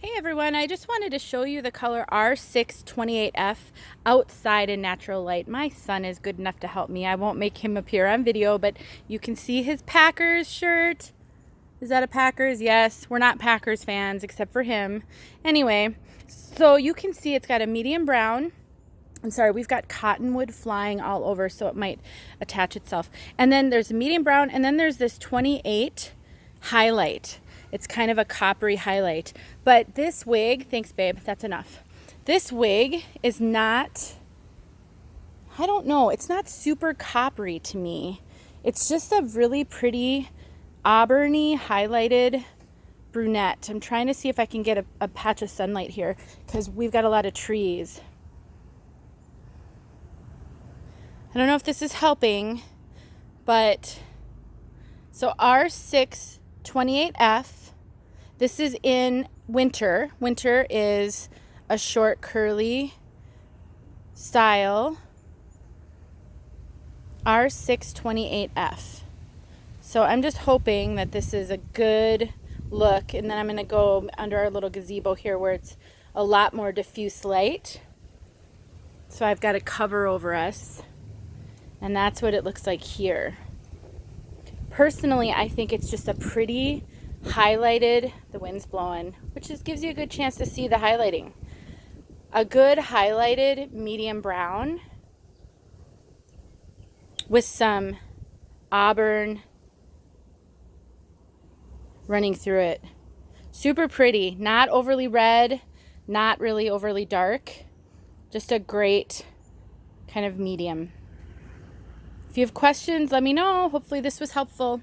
Hey everyone, I just wanted to show you the color R6 28F outside in natural light. My son is good enough to help me. I won't make him appear on video, but you can see his Packers shirt. Is that a Packers? Yes, we're not Packers fans except for him. Anyway, so you can see it's got a medium brown. I'm sorry, we've got cottonwood flying all over, so it might attach itself. And then there's a medium brown, and then there's this 28 highlight. It's kind of a coppery highlight. But this wig, thanks babe, that's enough. This wig is not, I don't know, it's not super coppery to me. It's just a really pretty Auburn-y highlighted brunette. I'm trying to see if I can get a patch of sunlight here because we've got a lot of trees. I don't know if this is helping, but so R6 28F. This is in winter. Winter is a short curly style. R6 28F. So I'm just hoping that this is a good look, and then I'm going to go under our little gazebo here where it's a lot more diffuse light. So I've got a cover over us, and that's what it looks like here. Personally, I think it's just a pretty highlighted, the wind's blowing, which just gives you a good chance to see the highlighting. A good highlighted medium brown with some Auburn running through it. Super pretty, not overly red, not really overly dark, just a great kind of medium. If you have questions, let me know. Hopefully this was helpful.